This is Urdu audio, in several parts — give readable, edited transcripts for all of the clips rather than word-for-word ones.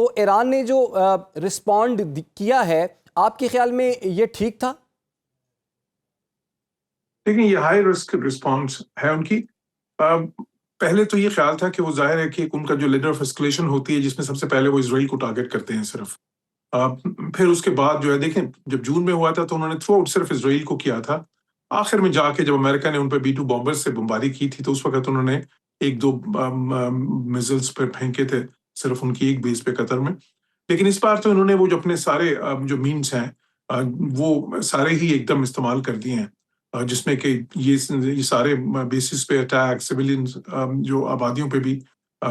تو ایران نے جو رسپونڈ کیا ہے آپ کے خیال میں یہ ٹھیک تھا؟ لیکن یہ ہائی رسک رسپانس ہے ان کی. پہلے تو یہ خیال تھا کہ وہ ظاہر ہے کہ ان کا جو لیڈر آف اسکلیشن ہوتی ہے جس میں سب سے پہلے وہ اسرائیل کو ٹارگٹ کرتے ہیں صرف. پھر اس کے بعد جو ہے دیکھیں جب جون میں ہوا تھا تو انہوں نے تھرو آؤٹ صرف اسرائیل کو کیا تھا. آخر میں جا کے جب امریکہ نے ان پہ B-2 بامبر سے بمباری کی تھی تو اس وقت انہوں نے 1-2 میزلز پہ پھینکے تھے صرف ان کی ایک بیس پہ قطر میں. لیکن اس بار تو انہوں نے وہ جو اپنے سارے جو مینز ہیں وہ سارے ہی ایک دم استعمال کر دیے ہیں, جس میں کہ یہ سارے بیسس پہ اٹیک سویلین جو آبادیوں پہ بھی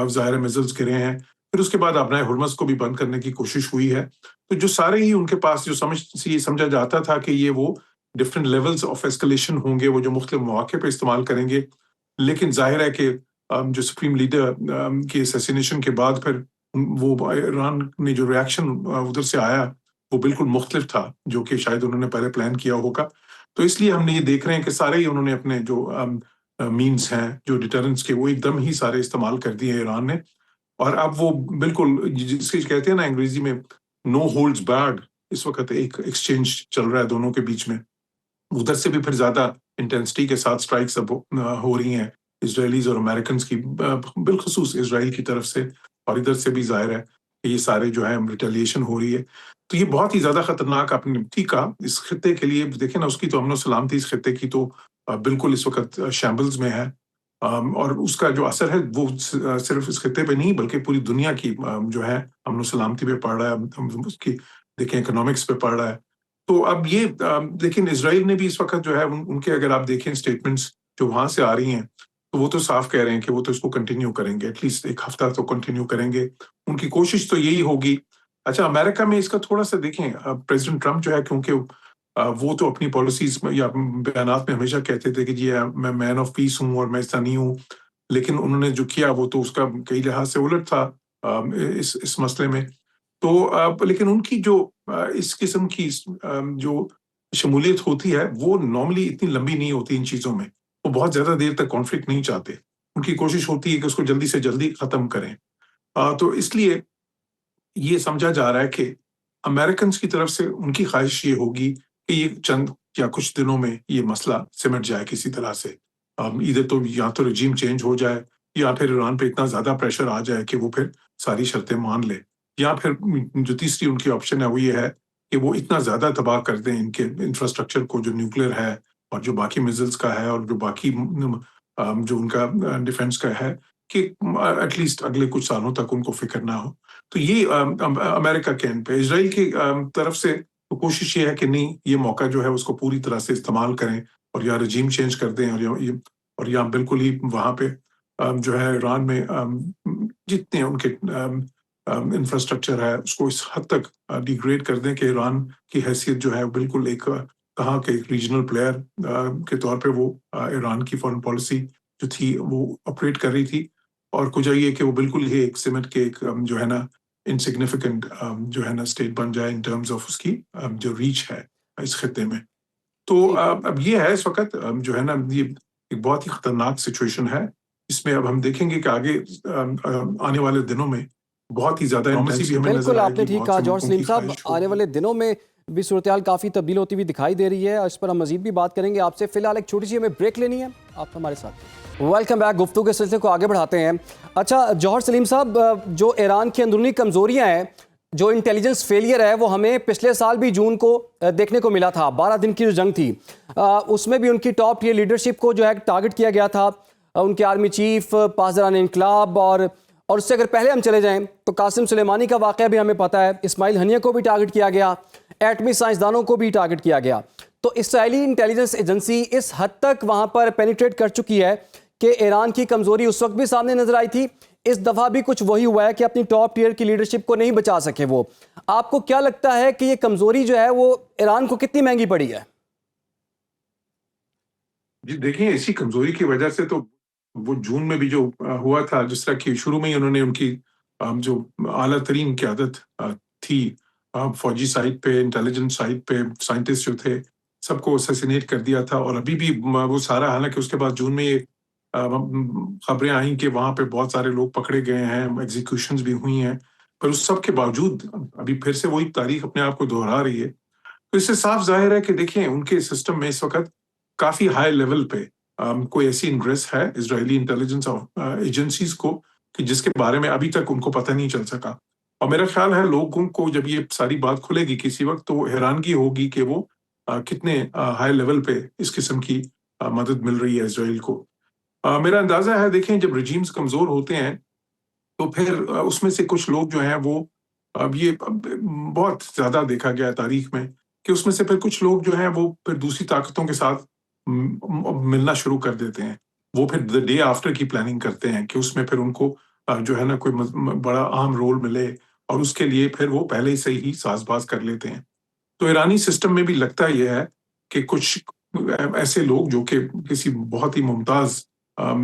ظاہر میزلز گرے ہیں. پھر اس کے بعد اپنا ہرمز کو بھی بند کرنے کی کوشش ہوئی ہے. تو جو سارے ہی ان کے پاس جو سمجھا جاتا تھا کہ یہ وہ ڈفرینٹ لیولز آف ایسکلیشن ہوں گے, وہ جو مختلف مواقع پہ استعمال کریں گے. لیکن ظاہر ہے کہ جو سپریم لیڈر کی اسیسینیشن کے بعد پھر وہ ایران نے جو ریاکشن ادھر سے آیا وہ بالکل مختلف تھا جو کہ شاید انہوں نے پہلے پلان کیا ہوگا. تو اس لیے ہم نے یہ دیکھ رہے ہیں کہ سارے ہی انہوں نے اپنے جو مینز ہیں جو ڈیٹرنس کے وہ ایک دم ہی سارے استعمال کر دیے ایران نے. اور اب وہ بالکل جس کے کہتے ہیں نا انگریزی میں نو ہولڈز بارڈ, اس وقت ایک ایکسچینج چل رہا ہے دونوں کے بیچ میں. ادھر سے بھی پھر زیادہ انٹینسٹی کے ساتھ سٹرائکس اب ہو رہی ہیں اسرائیلیز اور امریکنز کی, بالخصوص اسرائیل کی طرف سے, اور ادھر سے بھی ظاہر ہے کہ یہ سارے جو ہے ریٹیلیشن ہو رہی ہے. تو یہ بہت ہی زیادہ خطرناک آپ نے ٹھیک کہا اس خطے کے لیے. دیکھیں نا اس کی تو امن و سلامتی اس خطے کی تو بالکل اس وقت شیمبلز میں ہے, اور اس کا جو اثر ہے وہ صرف اس خطے پہ نہیں بلکہ پوری دنیا کی جو ہے امن و سلامتی پہ پڑ رہا ہے, اس کی دیکھیں اکنامکس پہ پڑ رہا ہے. تو اب یہ لیکن اسرائیل نے بھی اس وقت جو ہے ان کے اگر آپ دیکھیں اسٹیٹمنٹس جو وہاں سے آ رہی ہیں تو وہ تو صاف کہہ رہے ہیں کہ وہ تو اس کو کنٹینیو کریں گے, ایٹ لیسٹ ایک ہفتہ تو کنٹینیو کریں گے. ان کی کوشش تو یہی ہوگی. اچھا امریکہ میں اس کا تھوڑا سا دیکھیں, پریزیڈنٹ ٹرمپ جو ہے کیونکہ وہ تو اپنی پالیسیز یا بیانات میں ہمیشہ کہتے تھے کہ جی میں مین آف پیس ہوں اور میں ایسا نہیں ہوں, لیکن انہوں نے جو کیا وہ تو اس کا کئی لحاظ سے الٹ تھا اس مسئلے میں. تو لیکن ان کی جو اس قسم کی جو شمولیت ہوتی ہے وہ نارملی اتنی لمبی نہیں ہوتی ان چیزوں میں. وہ بہت زیادہ دیر تک کانفلکٹ نہیں چاہتے, ان کی کوشش ہوتی ہے کہ اس کو جلدی سے جلدی ختم کریں. تو اس لیے یہ سمجھا جا رہا ہے کہ امریکنز کی طرف سے ان کی خواہش یہ ہوگی کہ یہ چند یا کچھ دنوں میں یہ مسئلہ سمٹ جائے کسی طرح سے. ادھر تو یا تو رجیم چینج ہو جائے یا پھر ایران پہ اتنا زیادہ پریشر آ جائے کہ وہ پھر ساری شرطیں مان لے, یا پھر جو تیسری ان کی آپشن ہے وہ یہ ہے کہ وہ اتنا زیادہ تباہ کر دیں ان کے انفراسٹرکچر کو جو نیوکلیر ہے اور جو باقی میزلز کا ہے اور جو باقی جو ان کا ڈیفنس کا ہے کہ ایٹ لیسٹ اگلے کچھ سالوں تک ان کو فکر نہ ہو. تو یہ امریکہ کے اینڈ پہ اسرائیل کی طرف سے کوشش یہ ہے کہ نہیں یہ موقع جو ہے اس کو پوری طرح سے استعمال کریں اور یا رجیم چینج کر دیں اور یا بالکل ہی وہاں پہ جو ہے ایران میں جتنے ان کے انفراسٹرکچر ہے اس کو اس حد تک ڈیگریڈ کر دیں کہ ایران کی حیثیت جو ہے بالکل ایک کہاں کے ریجنل پلیئر کے طور پہ وہ ایران کی فارن پالیسی جو تھی وہ آپریٹ کر رہی تھی, اور کچھ یہ کہ وہ بالکل ہی ایک سمٹ کے ایک جو ہے نا انسگنیفیکنٹ جو ہے نا اسٹیٹ بن جائے ان ٹرمز آف اس کی جو ریچ ہے اس خطے میں. تو اب یہ ہے اس وقت جو ہے نا یہ ایک بہت ہی خطرناک سچویشن ہے. اس میں اب ہم دیکھیں گے کہ آگے آنے والے دنوں میں بہت ہی زیادہ انٹینسٹی ہمیں نظر بالکل آئے آپ نے گی. ٹھیک کہا جوہر سلیم صاحب, آنے والے دنوں میں بھی صورتحال کافی تبدیل ہوتی ہوئی دکھائی دے رہی ہے, اس پر ہم مزید بھی بات کریں گے آپ سے. فی الحال ایک چھوٹی سی ہمیں بریک لینی ہے, آپ ہمارے ساتھ. ویلکم بیک, گفتگو کے سلسلے کو آگے بڑھاتے ہیں. اچھا جوہر سلیم صاحب, جو ایران کی اندرونی کمزوریاں ہیں, جو انٹیلیجنس فیلئر ہے وہ ہمیں پچھلے سال بھی جون کو دیکھنے کو ملا تھا. 12 دن کی جو جنگ تھی اس میں بھی ان کی ٹاپ ٹیئر لیڈرشپ کو جو ہے ٹارگٹ کیا گیا تھا. ان کے آرمی چیف, پاسداران انقلاب, اور اس سے اگر پہلے ہم چلے جائیں تو قاسم سلیمانی کا واقعہ بھی ہمیں پتہ ہے, اسماعیل ہنیہ کو بھی ٹارگٹ کیا گیا, ایٹمی سائنسدانوں کو بھی ٹارگٹ کیا گیا. تو اسرائیلی انٹیلیجنس ایجنسی اس حد تک وہاں پر پینیٹریٹ کر چکی ہے کہ ایران کی کمزوری اس وقت بھی سامنے نظر آئی تھی, اس دفعہ بھی کچھ وہی ہوا ہے کہ اپنی ٹاپ ٹیئر کی لیڈرشپ کو نہیں بچا سکے وہ. آپ کو کیا لگتا ہے کہ یہ کمزوری جو ہے وہ ایران کو کتنی مہنگی پڑی ہے؟ جی دیکھیں, اسی کمزوری کی وجہ سے تو وہ جون میں بھی جو ہوا تھا, جس طرح کہ شروع میں ہی انہوں نے ان کی جو اعلیٰ ترین قیادت تھی فوجی سائٹ پہ, انٹیلیجنس سائٹ پہ, سائنٹسٹ جو تھے سب کو اسیسینیٹ کر دیا تھا. اور ابھی بھی وہ سارا, حالانکہ اس کے بعد جون میں یہ خبریں آئیں کہ وہاں پہ بہت سارے لوگ پکڑے گئے ہیں, ایگزیکیوشنز بھی ہوئی ہیں, پر اس سب کے باوجود ابھی پھر سے وہی تاریخ اپنے آپ کو دہرا رہی ہے. تو اس سے صاف ظاہر ہے کہ دیکھیں ان کے سسٹم میں اس وقت کافی ہائی لیول پہ کوئی ایسی انگریس ہے اسرائیلی انٹیلیجنس ایجنسیز کو کہ جس کے بارے میں ابھی تک ان کو پتہ نہیں چل سکا. اور میرا خیال ہے لوگوں کو جب یہ ساری بات کھلے گی کسی وقت تو حیرانگی ہوگی کہ وہ کتنے ہائی لیول پہ اس قسم کی مدد مل رہی ہے اسرائیل کو. میرا اندازہ ہے دیکھیں جب رجیمز کمزور ہوتے ہیں تو پھر اس میں سے کچھ لوگ جو ہیں وہ اب یہ بہت زیادہ دیکھا گیا ہے تاریخ میں کہ اس میں سے پھر کچھ لوگ جو ہیں وہ پھر دوسری طاقتوں کے ساتھ ملنا شروع کر دیتے ہیں. وہ پھر دی ڈے آفٹر کی پلاننگ کرتے ہیں کہ اس میں پھر ان کو جو ہے نا کوئی بڑا اہم رول ملے اور اس کے لیے پھر وہ پہلے سے ہی ساز باز کر لیتے ہیں. تو ایرانی سسٹم میں بھی لگتا یہ ہے کہ کچھ ایسے لوگ جو کہ کسی بہت ہی ممتاز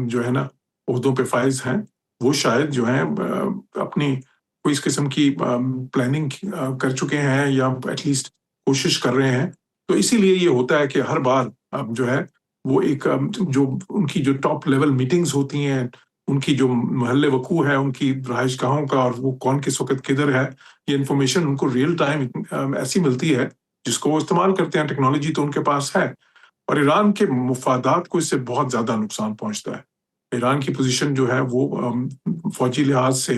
جو ہے نا عہدوں پہ فائز ہیں وہ شاید جو ہیں اپنی کوئی اس قسم کی پلاننگ کر چکے ہیں یا ایٹ لیسٹ کوشش کر رہے ہیں. تو اسی لیے یہ ہوتا ہے کہ ہر بار جو ہے وہ ایک جو ان کی جو ٹاپ لیول میٹنگز ہوتی ہیں ان کی جو محل وقوع ہے ان کی رہائش گاہوں کا اور وہ کون کس وقت کدھر ہے یہ انفارمیشن ان کو ریئل ٹائم ایسی ملتی ہے جس کو وہ استعمال کرتے ہیں. ٹیکنالوجی تو ان کے پاس ہے اور ایران کے مفادات کو اس سے بہت زیادہ نقصان پہنچتا ہے. ایران کی پوزیشن جو ہے وہ فوجی لحاظ سے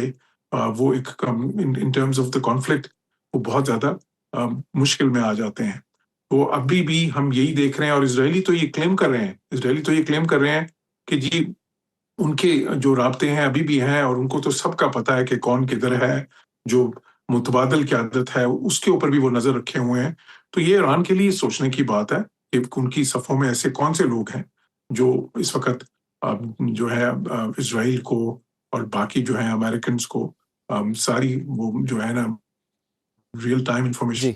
وہ ایک in terms of the conflict وہ بہت زیادہ مشکل میں آ جاتے ہیں. تو ابھی بھی ہم یہی دیکھ رہے ہیں اور اسرائیلی تو یہ کلیم کر رہے ہیں کہ جی ان کے جو رابطے ہیں ابھی بھی ہیں اور ان کو تو سب کا پتہ ہے کہ کون کدھر ہے. جو متبادل قیادت ہے اس کے اوپر بھی وہ نظر رکھے ہوئے ہیں. تو یہ ایران کے لیے سوچنے کی بات ہے کہ ان کی صفوں میں ایسے کون سے لوگ ہیں جو اس وقت جو ہے اسرائیل کو اور باقی جو ہیں امریکنز کو ساری وہ جو ہے نا ریئل ٹائم جی انفارمیشن.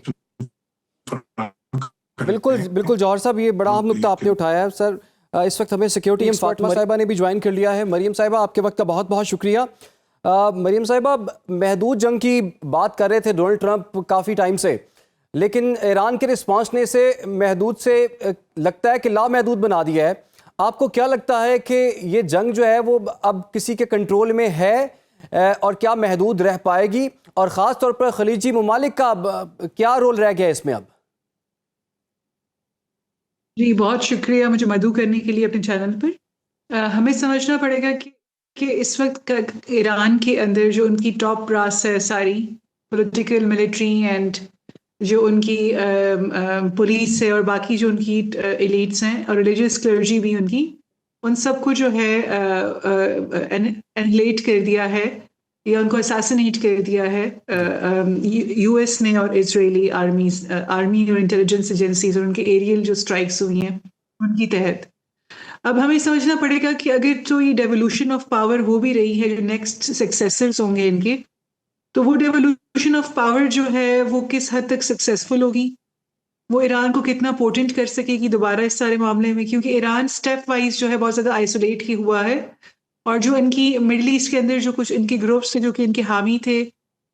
بالکل جوہر صاحب یہ بڑا اہم نقطہ آپ نے اٹھایا ہے. سر اس وقت ہمیں سیکیورٹی ایم فاطمہ صاحبہ نے بھی جوائن کر لیا ہے. مریم صاحبہ آپ کے وقت کا بہت بہت شکریہ. مریم صاحبہ محدود جنگ کی بات کر رہے تھے ڈونلڈ ٹرمپ کافی ٹائم سے لیکن ایران کے رسپانس نے اسے محدود سے لگتا ہے کہ لامحدود بنا دیا ہے. آپ کو کیا لگتا ہے کہ یہ جنگ جو ہے وہ اب کسی کے کنٹرول میں ہے اور کیا محدود رہ پائے گی اور خاص طور پر خلیجی ممالک کا کیا رول رہ گیا اس میں اب؟ جی بہت شکریہ مجھے مدعو کرنے کے لیے اپنے چینل پر. ہمیں سمجھنا پڑے گا کہ اس وقت ایران کے اندر جو ان کی ٹاپ براس ہے ساری پولیٹیکل ملٹری اینڈ جو ان کی پولیس ہے اور باقی جو ان کی ایلیٹس ہیں اور ریلیجیس کلرجی بھی ان سب کو جو ہے انہلیٹ کر دیا ہے یا ان کو اساسینیٹ کر دیا ہے یو ایس نے اور اسرائیلی آرمی اور انٹیلیجنس ایجنسیز اور ان کے ایریل جو اسٹرائکس ہوئی ہیں ان کی تحت. اب ہمیں سمجھنا پڑے گا کہ اگر تو یہ ڈیولوشن آف پاور ہو بھی رہی ہے جو نیکسٹ سکسیسرز ہوں گے ان کے تو وہ ڈیولوشن آف پاور جو ہے وہ کس حد تک سکسیسفل ہوگی وہ ایران کو کتنا پوٹنٹ کر سکے گی دوبارہ اس سارے معاملے میں کیونکہ ایران سٹیپ وائز جو ہے بہت زیادہ آئسولیٹ ہی ہوا ہے اور جو ان کی مڈل ایسٹ کے اندر جو کچھ ان کے گروپس تھے جو کہ ان کے حامی تھے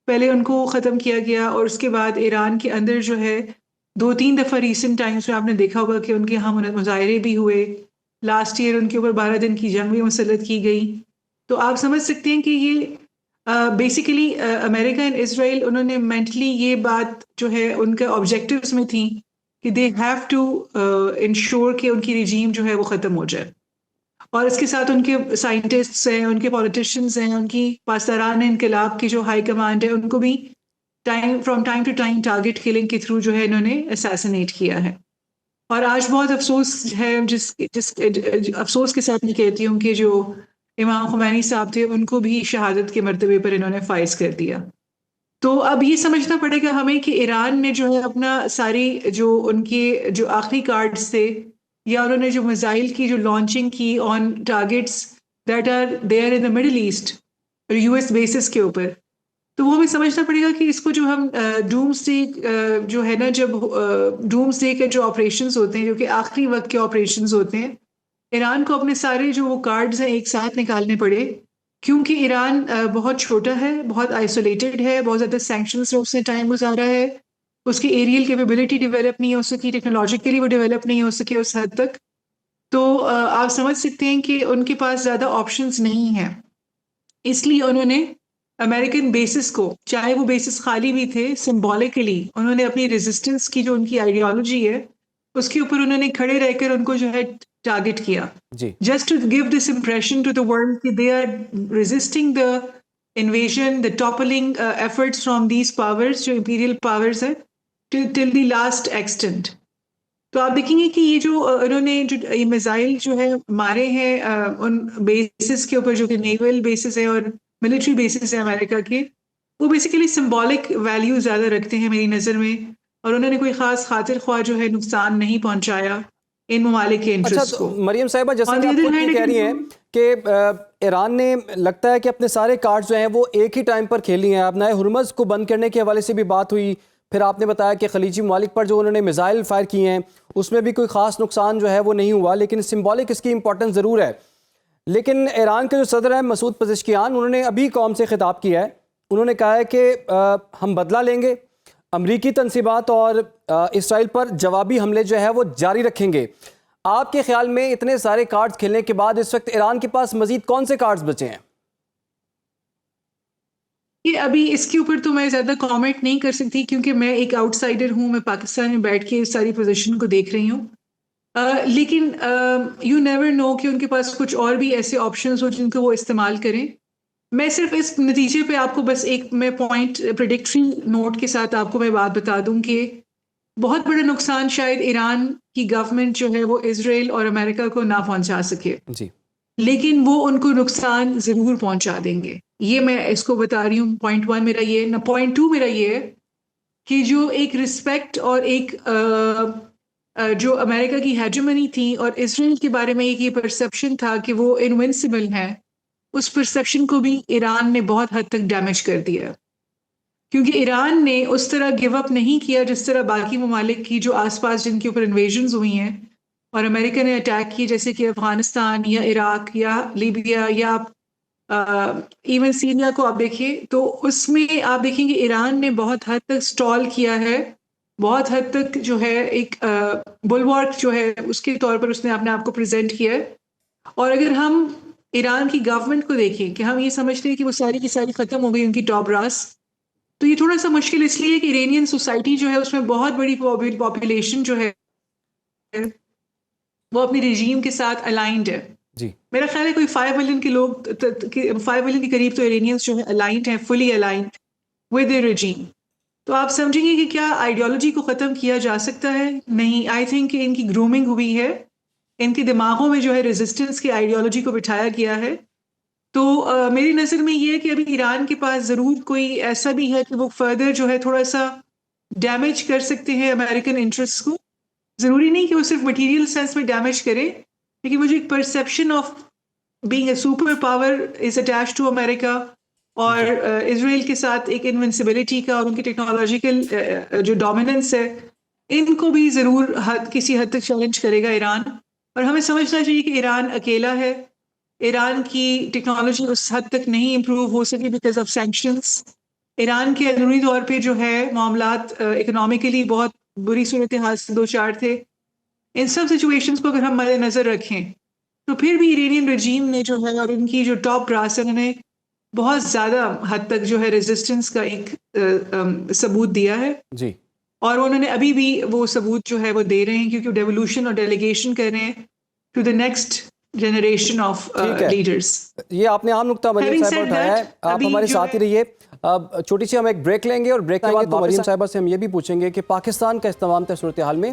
پہلے ان کو ختم کیا گیا اور اس کے بعد ایران کے اندر جو ہے 2-3 دفعہ ریسنٹ ٹائمز میں آپ نے دیکھا ہوگا کہ ان کے یہاں مظاہرے بھی ہوئے. لاسٹ ایئر ان کے اوپر 12 دن کی جنگ بھی مسلط کی گئی. تو آپ سمجھ سکتے ہیں کہ یہ بیسیکلی امریکہ اینڈ اسرائیل انہوں نے مینٹلی یہ بات جو ہے ان کے آبجیکٹیوز میں تھیں کہ دے ہیو ٹو انشور کہ ان کی رجیم جو ہے وہ ختم ہو جائے اور اس کے ساتھ ان کے سائنٹسٹس ہیں ان کے پولیٹیشینز ہیں ان کی پاسداران انقلاب کی جو ہائی کمانڈ ہے ان کو بھی from time to time target killing کے تھرو جو ہے انہوں نے اسیسنیٹ کیا ہے. اور آج بہت افسوس ہے جس افسوس کے ساتھ میں کہتی ہوں کہ جو امام خمینی صاحب تھے ان کو بھی شہادت کے مرتبے پر انہوں نے فائز کر دیا. تو اب یہ سمجھنا پڑے گا ہمیں کہ ایران نے جو ہے اپنا ساری جو ان کے جو آخری کارڈز تھے یا انہوں نے جو میزائل کی جو لانچنگ کی on targets that are there in the Middle East U S bases کے اوپر تو وہ ہمیں سمجھنا پڑے گا کہ اس کو جو ہم ڈومس ڈے جو ہے نا جب ڈومس ڈے کے جو آپریشنز ہوتے ہیں جو کہ آخری وقت کے آپریشنز ہوتے ہیں ایران کو اپنے سارے جو وہ کارڈز ہیں ایک ساتھ نکالنے پڑے کیونکہ ایران بہت چھوٹا ہے بہت آئسولیٹڈ ہے بہت زیادہ سینکشنز میں اس نے ٹائم گزارا ہے اس کی ایریل کیپیبلٹی ڈیولپ نہیں ہو سکی ٹیکنالوجیکلی وہ ڈیولپ نہیں ہو سکے اس حد تک تو آپ سمجھ سکتے ہیں کہ ان کے پاس زیادہ آپشنز نہیں ہیں اس لیے انہوں نے امریکن بیسس کو، چاہے وہ بیسس خالی بھی تھے، سمبولکلی انہوں نے اپنی ریزسٹنس کی جو ان کی آئیڈیالوجی ہے اس کے اوپر انہوں نے کھڑے رہ کر ان کو جو ہے ٹارگٹ کیا، جی just to give this impression to the world کہ they are resisting the invasion, the toppling efforts from these powers جو امپیریل پاورز ہیں ٹل دی لاسٹ ایکسٹینٹ. تو آپ دیکھیں گے کہ یہ جو انہوں نے جو یہ میزائل جو ہے مارے ہیں ان بیسز کے اوپر جو کہ نیول بیسز ہیں اور ملٹری بیسز ہیں امریکہ کے، وہ بیسیکلی سمبولک ویلیو زیادہ رکھتے ہیں میری نظر میں، اور انہوں نے کوئی خاص خاطر خواہ جو ہے نقصان نہیں پہنچایا ان ممالک کے اچھا انٹرسٹ تو کو. مریم صاحبہ جیسے On کہ the آپ other خود hand, یہ کہہ رہی ہیں کہ ایران نے لگتا ہے کہ اپنے سارے کارڈز جو ہیں وہ ایک ہی ٹائم پر کھیلی ہیں. اب نئے ہرمز کو بند کرنے کے حوالے سے بھی بات ہوئی، پھر آپ نے بتایا کہ خلیجی ممالک پر جو انہوں نے میزائل فائر کیے ہیں اس میں بھی کوئی خاص نقصان جو ہے وہ نہیں ہوا، لیکن سمبولک اس کی امپورٹنس ضرور ہے. لیکن ایران کے جو صدر ہیں مسعود پزشکیان، انہوں نے ابھی قوم سے خطاب کیا ہے. انہوں نے کہا ہے کہ ہم بدلہ لیں گے، امریکی تنصیبات اور اسرائیل پر جوابی حملے جو ہے وہ جاری رکھیں گے. آپ کے خیال میں اتنے سارے کارڈز کھیلنے کے بعد اس وقت ایران کے پاس مزید کون سے کارڈز بچے ہیں؟ یہ ابھی اس کے اوپر تو میں زیادہ کامنٹ نہیں کر سکتی کیونکہ میں ایک آؤٹ سائڈر ہوں، میں پاکستان میں بیٹھ کے اس ساری پوزیشن کو دیکھ رہی ہوں. لیکن یو نیور نو کہ ان کے پاس کچھ اور بھی ایسے آپشنز ہو جن کو وہ استعمال کریں. میں صرف اس نتیجے پہ آپ کو بس ایک میں پوائنٹ پریڈکٹری نوٹ کے ساتھ آپ کو میں بات بتا دوں کہ بہت بڑا نقصان شاید ایران کی گورنمنٹ جو ہے وہ اسرائیل اور امریکہ کو نہ پہنچا سکے، جی لیکن وہ ان کو نقصان ضرور پہنچا دیں گے. یہ میں اس کو بتا رہی ہوں. پوائنٹ 1 میرا یہ نہ، پوائنٹ 2 میرا یہ ہے کہ جو ایک رسپیکٹ اور ایک جو امریکہ کی ہیجمنی تھی اور اسرائیل کے بارے میں ایک یہ پرسپشن تھا کہ وہ انوینسیبل ہیں، اس پرسپشن کو بھی ایران نے بہت حد تک ڈیمیج کر دیا، کیونکہ ایران نے اس طرح گیو اپ نہیں کیا جس طرح باقی ممالک کی جو آس پاس جن کے اوپر انویژنز ہوئی ہیں اور امریکہ نے اٹیک کیے، جیسے کہ افغانستان یا عراق یا لیبیا یا ایون سیریا کو آپ دیکھیں، تو اس میں آپ دیکھیں گے ایران نے بہت حد تک سٹال کیا ہے، بہت حد تک جو ہے ایک بلوارک جو ہے اس کے طور پر اس نے اپنے آپ کو پریزنٹ کیا ہے. اور اگر ہم ایران کی گورنمنٹ کو دیکھیں کہ ہم یہ سمجھتے ہیں کہ وہ ساری کی ساری ختم ہو گئی ان کی ٹاپ راس، تو یہ تھوڑا سا مشکل اس لیے کہ ایرانین سوسائٹی جو ہے اس میں بہت بڑی پاپولیشن جو ہے وہ اپنی رجیم کے ساتھ الائنڈ ہے. جی میرا خیال ہے کوئی 5 ملین کے لوگ 5 ملین کے قریب تو ایرانینز جو ہے الائنڈ ہیں، فلی الائنڈ ود اے رجیم. تو آپ سمجھیں گے کہ کیا آئیڈیالوجی کو ختم کیا جا سکتا ہے؟ نہیں. آئی تھنک کہ ان کی گرومنگ ہوئی ہے، ان کے دماغوں میں جو ہے ریزسٹنس کی آئیڈیالوجی کو بٹھایا گیا ہے. تو میری نظر میں یہ ہے کہ ابھی ایران کے پاس ضرور کوئی ایسا بھی ہے کہ وہ فردر جو ہے تھوڑا سا ڈیمیج کر سکتے ہیں امریکن انٹرسٹ کو. ضروری نہیں کہ وہ صرف مٹیریل سینس میں ڈیمیج کرے، لیکن وہ جو ایک perception of being a super power is attach to America اور اسرائیل کے ساتھ ایک انوینسیبلٹی کا اور ان کی ٹیکنالوجیکل جو ڈومیننس ہے، ان کو بھی ضرور کسی حد تک چیلنج کرے گا ایران. اور ہمیں سمجھنا چاہیے کہ ایران اکیلا ہے، ایران کی ٹیکنالوجی اس حد تک نہیں امپروو ہو سکی بیکاز آف سینکشنز. ایران کے اندرونی طور پہ جو ہے معاملات اکنامکلی بہت بری صورتحال سے دو چار تھے. ان سب سچویشنز کو اگر ہم مد نظر رکھیں تو پھر بھی ایرانین رجیم نے جو ہے اور ان کی جو ٹاپ براس ہے انہوں نے بہت زیادہ حد تک جو ہے ریزسٹنس کا ایک ثبوت دیا ہے. جی اور انہوں نے ابھی بھی وہ ثبوت جو ہے وہ دے رہے ہیں کیونکہ ڈیولوشن اور ڈیلیگیشن کر رہے ہیں to the next generation of leaders. یہ آپ نے عام نقطہ مریم صاحبہ اٹھایا ہے. آپ ہمارے ساتھ ہی رہیے. چھوٹی سی ہم ایک بریک لیں گے اور بریک کے بعد مریم صاحبہ سے ہم یہ بھی پوچھیں گے کہ پاکستان کا اس تمام صورتحال میں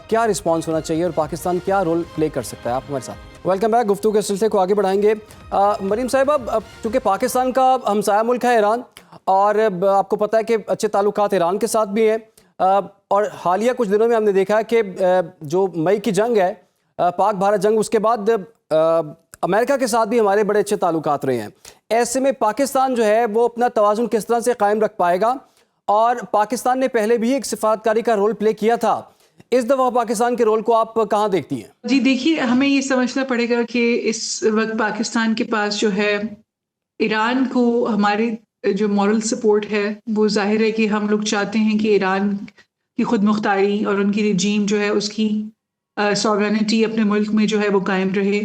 کیا رسپانس ہونا چاہیے اور پاکستان کیا رول پلے کر سکتا ہے. آپ ہمارے ساتھ ویلکم بیک. گفتگو کے سلسلے کو آگے بڑھائیں گے. مریم صاحبہ، چونکہ پاکستان کا ہمسایہ ملک ہے ایران اور آپ کو پتہ ہے کہ اچھے تعلقات ایران کے ساتھ بھی ہیں، اور حالیہ کچھ دنوں میں ہم نے دیکھا کہ جو مئی کی جنگ ہے، پاک بھارت جنگ، اس کے بعد امریکہ کے ساتھ بھی ہمارے بڑے اچھے تعلقات رہے ہیں. ایسے میں پاکستان جو ہے وہ اپنا توازن کس طرح سے قائم رکھ پائے گا؟ اور پاکستان نے پہلے بھی ایک سفارتکاری کا رول پلے کیا تھا، اس دفعہ پاکستان کے رول کو آپ کہاں دیکھتی ہیں؟ جی دیکھیے، ہمیں یہ سمجھنا پڑے گا کہ اس وقت پاکستان کے پاس جو ہے ایران کو ہماری جو مورل سپورٹ ہے وہ ظاہر ہے کہ ہم لوگ چاہتے ہیں کہ ایران کی خود مختاری اور ان کی رجیم جو ہے اس کی سوورنٹی اپنے ملک میں جو ہے وہ قائم رہے.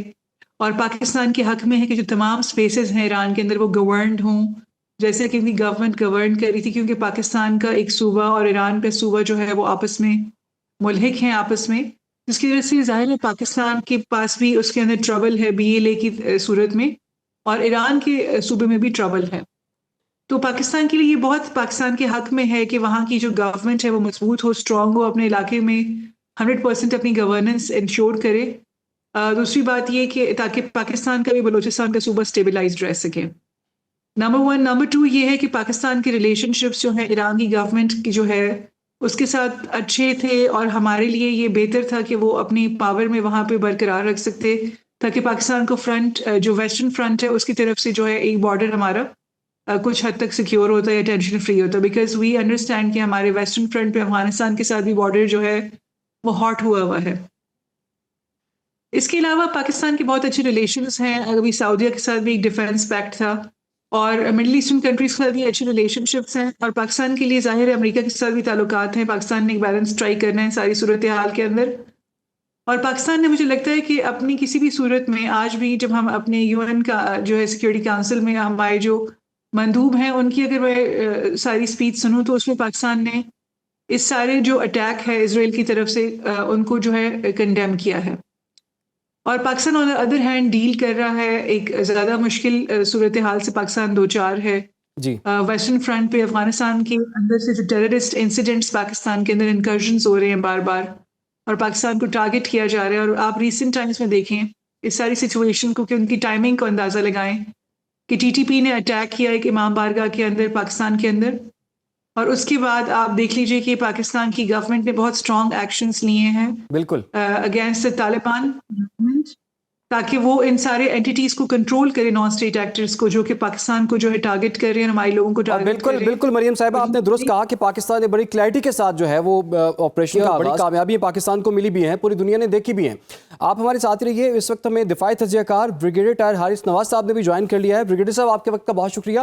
اور پاکستان کے حق میں ہے کہ جو تمام سپیسز ہیں ایران کے اندر وہ گورنڈ ہوں، جیسے کہ ان کی گورنمنٹ گورن کر رہی تھی، کیونکہ پاکستان کا ایک صوبہ اور ایران کا صوبہ جو ہے وہ آپس میں ملحق ہیں آپس میں، جس کی وجہ سے ظاہر ہے پاکستان کے پاس بھی اس کے اندر ٹربل ہے BLA کی صورت میں، اور ایران کے صوبے میں بھی ٹربل ہے. تو پاکستان کے لیے یہ بہت پاکستان کے حق میں ہے کہ وہاں کی جو گورنمنٹ ہے وہ مضبوط ہو، اسٹرانگ ہو، اپنے علاقے میں 100% اپنی گورننس انشور کرے. دوسری بات یہ کہ تاکہ پاکستان کا بھی بلوچستان کا صوبہ اسٹیبلائزڈ رہ سکے. نمبر 1. نمبر 2 یہ ہے کہ پاکستان کے ریلیشن شپس جو ہیں ایران کی گورنمنٹ کی جو ہے اس کے ساتھ اچھے تھے، اور ہمارے لیے یہ بہتر تھا کہ وہ اپنی پاور میں وہاں پہ برقرار رکھ سکتے، تاکہ پاکستان کو فرنٹ جو ویسٹرن فرنٹ ہے اس کی طرف سے جو ہے ایک بارڈر ہمارا کچھ حد تک سیکیور ہوتا ہے یا ٹینشن فری ہوتا ہے. بیکاز وی انڈرسٹینڈ کہ ہمارے ویسٹرن فرنٹ پہ افغانستان کے ساتھ بھی بارڈر جو ہے وہ ہاٹ ہوا ہے. اس کے علاوہ پاکستان کے بہت اچھے ریلیشنز ہیں. ابھی سعودیہ کے ساتھ بھی ایک ڈیفینس پیکٹ تھا، اور مڈل ایسٹرن کنٹریز کے ساتھ بھی اچھے ریلیشن شپس ہیں، اور پاکستان کے لیے ظاہر ہے امریکہ کے ساتھ بھی تعلقات ہیں. پاکستان نے ایک بیلنس ٹرائی کرنا ہے ساری صورتحال کے اندر، اور پاکستان نے مجھے لگتا ہے کہ اپنی کسی بھی صورت میں آج بھی جب ہم اپنے UN کا جو ہے سیکورٹی کونسل میں ہمارے جو مندوب ہیں ان کی اگر میں ساری اسپیچ سنوں تو اس میں پاکستان نے اس سارے جو اٹیک ہے اسرائیل کی طرف سے ان کو جو ہے کنڈیم کیا ہے. اور Pakistan on other hand deal کر رہا ہے ایک زیادہ مشکل صورتحال سے. پاکستان دو چار ہے جی ویسٹرن فرنٹ پہ. افغانستان کے اندر سے جو ٹیررسٹ انسیڈنٹس پاکستان کے اندر انکرشنز ہو رہے ہیں بار بار، اور پاکستان کو ٹارگٹ کیا جا رہا ہے. اور آپ ریسنٹ ٹائمز میں دیکھیں اس ساری سچویشن کو کہ ان کی ٹائمنگ کو اندازہ لگائیں کہ TTP نے اٹیک کیا ایک امام بارگاہ کے اندر پاکستان کے اندر، اور اس کے بعد آپ دیکھ لیجئے کہ پاکستان کی گورنمنٹ نے بہت اسٹرانگ ایکشنز لیے ہیں بالکل اگینسٹ طالبان گورنمنٹ، تاکہ وہ ان سارے اینٹیز کو کنٹرول کرے، نان اسٹیٹ ایکٹرز کو جو کہ پاکستان کو جو ہے ٹارگٹ کر رہے ہیں، ہمارے لوگوں کو ٹارگٹ کر رہے ہیں. بالکل مریم صاحبہ آپ نے درست کہا کہ پاکستان نے بڑی کلیئرٹی کے ساتھ جو ہے وہ آپریشن کا بڑی کامیابی پاکستان کو ملی بھی ہیں، پوری دنیا نے دیکھی بھی ہیں. آپ ہمارے ساتھ رہیے. اس وقت ہمیں دفاعی تجزیہ کار بریگیڈیئر ٹائر حارث نواز صاحب نے بھی جوائن کر لیا ہے. بریگیڈیئر صاحب آپ کے وقت کا بہت شکریہ.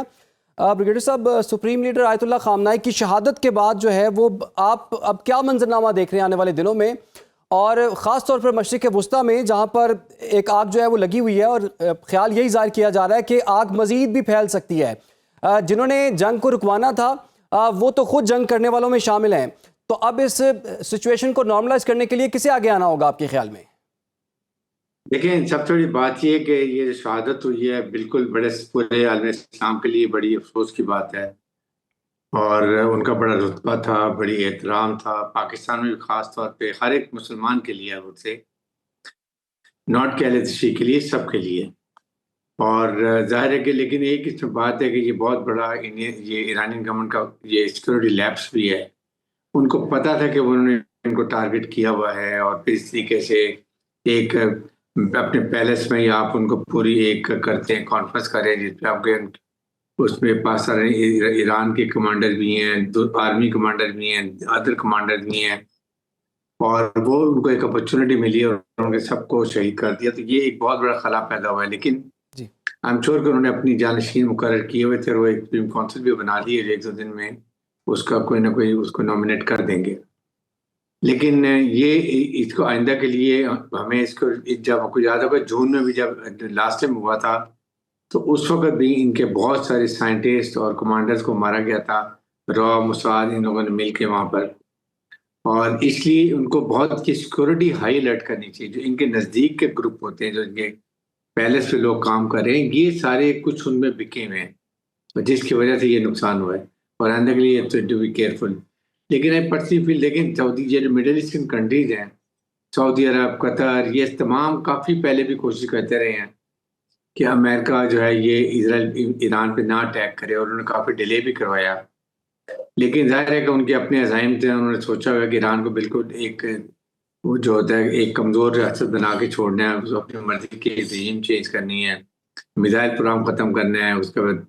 بریگیڈیئر صاحب، سپریم لیڈر آیت اللہ خامنہئی کی شہادت کے بعد جو ہے وہ آپ اب کیا منظرنامہ دیکھ رہے ہیں آنے والے دنوں میں، اور خاص طور پر مشرق وسطیٰ میں جہاں پر ایک آگ جو ہے وہ لگی ہوئی ہے، اور خیال یہی ظاہر کیا جا رہا ہے کہ آگ مزید بھی پھیل سکتی ہے. جنہوں نے جنگ کو رکوانا تھا وہ تو خود جنگ کرنے والوں میں شامل ہیں. تو اب اس سچویشن کو نارملائز کرنے کے لیے کسے آگے آنا ہوگا آپ کے خیال میں؟ دیکھیں، سب سے بڑی بات یہ ہے کہ یہ جو شہادت ہوئی ہے بالکل بڑے پورے عالم اسلام کے لیے بڑی افسوس کی بات ہے، اور ان کا بڑا رتبہ تھا، بڑی احترام تھا پاکستان میں، خاص طور پہ ہر ایک مسلمان کے لیے، وہ سے ناٹ کیلشی کے لیے، سب کے لیے. اور ظاہر ہے کہ لیکن ایک اس میں بات ہے کہ یہ بہت بڑا یہ ایرانی گورنمنٹ کا یہ سیکورٹی لیپس بھی ہے. ان کو پتہ تھا کہ انہوں نے ان کو ٹارگٹ کیا ہوا ہے، اور پھر اس طریقے سے ایک اپنے پیلس میں آپ ان کو پوری ایک کرتے ہیں کانفرنس کریں جس پہ آپ کے اس میں پاکستان ایران کے کمانڈر بھی ہیں، آرمی کمانڈر بھی ہیں، ادر کمانڈر بھی ہیں، اور وہ ان کو ایک اپرچونٹی ملی اور انہوں نے سب کو شہید کر دیا. تو یہ ایک بہت بڑا خلا پیدا ہوا ہے. لیکن آئی ایم شیور کہ انہوں نے اپنی جانشین مقرر کیے ہوئے تھے، اور وہ ایک سپریم کونسل بھی بنا لی ہے، 1-2 دن میں اس کا کوئی نہ کوئی اس کو نامنیٹ کر دیں گے. لیکن یہ اس کو آئندہ کے لیے ہمیں اس کو جب آپ کو یاد ہوگا جون میں بھی جب لاسٹ ٹائم ہوا تھا تو اس وقت بھی ان کے بہت سارے سائنٹسٹ اور کمانڈرز کو مارا گیا تھا، را موساد ان لوگوں نے مل کے وہاں پر. اور اس لیے ان کو بہت کی سیکورٹی ہائی الرٹ کرنی چاہیے. جو ان کے نزدیک کے گروپ ہوتے ہیں، جو ان کے پیلس پہ لوگ کام کر رہے ہیں، یہ سارے کچھ ان میں بکے ہوئے ہیں جس کی وجہ سے یہ نقصان ہوا ہے. اور آئندہ کے لیے ٹو بی کیئرفل. لیکن ایک پرسنل فیل دیکھیں، سعودی یہ جو مڈل ایسٹرن کنٹریز ہیں، سعودی عرب، قطر، یہ تمام کافی پہلے بھی کوشش کرتے رہے ہیں کہ امریکہ جو ہے یہ اسرائیل ایران پہ نہ اٹیک کرے، اور انہوں نے کافی ڈیلے بھی کروایا. لیکن ظاہر ہے کہ ان کے اپنے عزائم تھے، انہوں نے سوچا ہوا کہ ایران کو بالکل ایک وہ جو ہوتا ہے ایک کمزور ریاست بنا کے چھوڑنا ہے، اپنی مرضی کی رژیم چینج کرنی ہے، میزائل پروگرام ختم کرنا ہے، اس کے بعد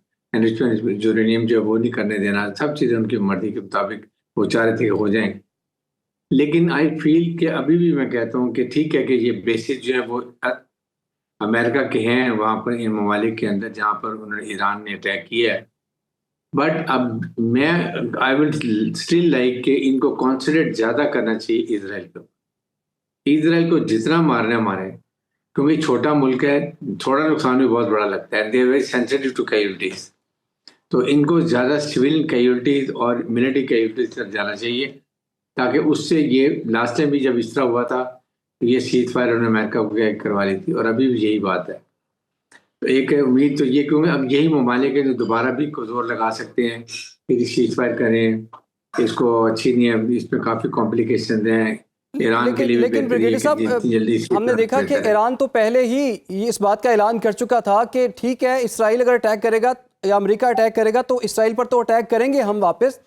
یورینیم جو ہے وہ نہیں کرنے دینا. سب چیزیں ان کی مرضی کے مطابق وہ چاہ رہے تھے کہ ہو جائیں. لیکن آئی فیل کہ ابھی بھی میں کہتا ہوں کہ ٹھیک ہے کہ یہ بیسز جو ہے وہ امریکہ کے ہیں وہاں پر ان ممالک کے اندر جہاں پر انہوں نے ایران نے اٹیک کیا ہے. بٹ اب میں آئی ول اسٹل لائک کہ ان کو کانسنٹریٹ زیادہ کرنا چاہیے اسرائیل کو. اسرائیل کو جتنا مارنا مارے، کیونکہ چھوٹا ملک ہے، تھوڑا نقصان بھی بہت بڑا لگتا ہے. They are very sensitive to casualties. تو ان کو زیادہ سول کیجولٹیز اور ملٹری کیجولٹیز تک جانا چاہیے، تاکہ اس سے یہ لاسٹ ٹائم بھی جب اس طرح ہوا تھا تو یہ سیز فائر انہوں نے امریکہ کو کروا لی تھی، اور ابھی بھی یہی بات ہے. تو ایک امید تو یہ کیونکہ اب یہی ممالک ہیں جو دوبارہ بھی زور لگا سکتے ہیں کہ سیز فائر کریں، اس کو اچھی نہیں ہے، اس میں کافی کمپلیکیشن ہیں ایران کے لیے بھی. لیکن بریگیڈیئر صاحب ہم نے دیکھا کہ ایران تو پہلے ہی اس بات کا اعلان کر چکا تھا کہ ٹھیک ہے اسرائیل اگر اٹیک کرے گا یا امریکہ اٹیک کرے گا تو اسرائیل پر تو اٹیک کریں گے ہم واپس،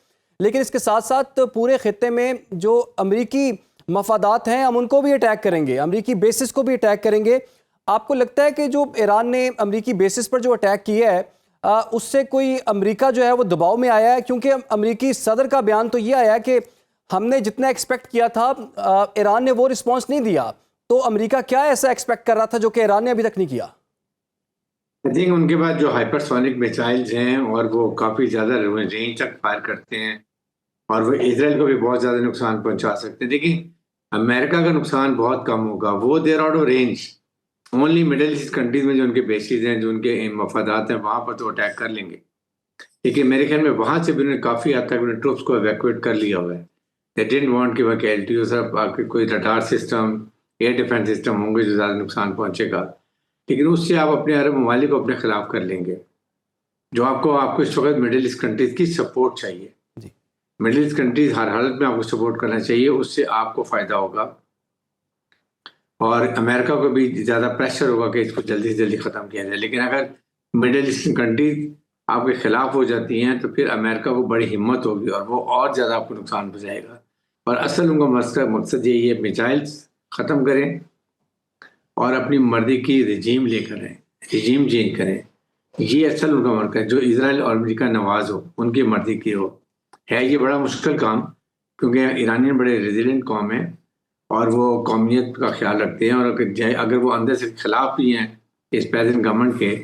لیکن اس کے ساتھ ساتھ پورے خطے میں جو امریکی مفادات ہیں ہم ان کو بھی اٹیک کریں گے، امریکی بیسز کو بھی اٹیک کریں گے. آپ کو لگتا ہے کہ جو ایران نے امریکی بیسز پر جو اٹیک کیا ہے اس سے کوئی امریکہ جو ہے وہ دباؤ میں آیا ہے؟ کیونکہ امریکی صدر کا بیان تو یہ آیا کہ ہم نے جتنا ایکسپیکٹ کیا تھا ایران نے وہ رسپانس نہیں دیا، تو امریکہ کیا ایسا ایکسپیکٹ کر رہا تھا جو کہ ایران نے ابھی تک نہیں کیا؟ I think ان کے پاس جو ہائپر سونک میسائلز ہیں اور وہ کافی زیادہ رینج تک فائر کرتے ہیں اور وہ اسرائیل کو بھی بہت زیادہ نقصان پہنچا سکتے ہیں. دیکھیں امریکہ کا نقصان بہت کم ہوگا، وہ they're out of range. Only Middle East countries میں جو ان کے بیسز ہیں، جو ان کے مفادات ہیں، وہاں پر تو اٹیک کر لیں گے، لیکن میرے خیال میں وہاں سے بھی انہوں نے کافی حد تک اپنے ٹروپس کو ایویکویٹ کر لیا ہوا ہے. They didn't want کہ وہ کیلٹی صرف آپ کے کوئی radar system, year defence system ہوں گے جو زیادہ نقصان پہنچے گا، لیکن اس سے آپ اپنے عرب ممالک کو اپنے خلاف کر لیں گے. جو آپ کو اس وقت مڈل ایسٹ کنٹریز کی سپورٹ چاہیے، مڈل ایسٹ کنٹریز ہر حالت میں آپ کو سپورٹ کرنا چاہیے، اس سے آپ کو فائدہ ہوگا اور امریکہ کو بھی زیادہ پریشر ہوگا کہ اس کو جلدی سے جلدی ختم کیا جائے. لیکن اگر مڈل ایسٹ کنٹریز آپ کے خلاف ہو جاتی ہیں تو پھر امریکہ کو بڑی ہمت ہوگی اور وہ اور زیادہ آپ کو نقصان پہنچائے گا. اور اصل ان کا مقصد یہی ہے میزائلز ختم کریں اور اپنی مرضی کی رجیم لے کر آئیں، رجیم چینج کریں. یہ اصل ان کا مرکز ہے، جو اسرائیل اور امریکہ نواز ہو، ان کی مرضی کی ہو. ہے یہ بڑا مشکل کام کیونکہ ایرانین بڑے ریزیلنٹ قوم ہیں اور وہ قومیت کا خیال رکھتے ہیں، اور اگر وہ اندر سے خلاف بھی ہیں اس پریزنٹ گورنمنٹ کے،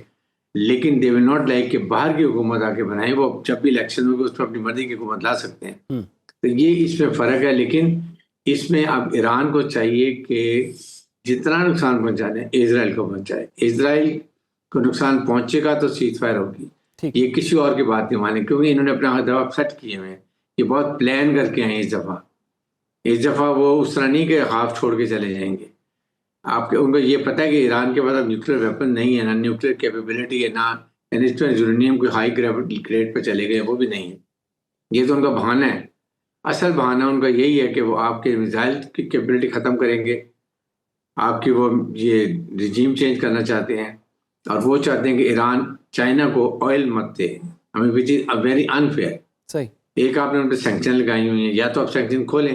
لیکن دے ول ناٹ لائک کہ باہر کی حکومت آ کے بنائیں. وہ جب بھی الیکشن ہوگی اس پر اپنی مرضی کی حکومت لا سکتے ہیں. تو یہ اس میں فرق ہے. لیکن اس میں اب ایران کو چاہیے کہ جتنا نقصان پہنچانے اسرائیل کو پہنچائے. اسرائیل کو نقصان پہنچے گا تو سیز فائر ہوگی، یہ کسی اور کی بات نہیں مانے، کیونکہ انہوں نے اپنا دباؤ سیٹ کیے ہوئے ہیں. یہ بہت پلان کر کے ہیں. اس دفعہ وہ اس طرح نہیں کہ خواب چھوڑ کے چلے جائیں گے. آپ ان کو یہ پتہ ہے کہ ایران کے پاس اب نیوکلیر ویپن نہیں ہے، نہ نیوکلیر کیپیبلٹی ہے، نہ یورینیم کوئی ہائی گریڈ پہ چلے گئے، وہ بھی نہیں ہے. یہ تو ان کا بہانہ ہے. اصل بہانہ ان کا یہی ہے کہ وہ آپ کے میزائل کی کیپیبلٹی ختم کریں گے، آپ کی وہ یہ رجیم چینج کرنا چاہتے ہیں، اور وہ چاہتے ہیں کہ ایران چائنا کو آئل مت دے، ہمیں وچ از ویری انفیئر. صحیح. ایک آپ نے ان پہ سینکشن لگائی ہوئی ہیں، یا تو آپ سینکشن کھولیں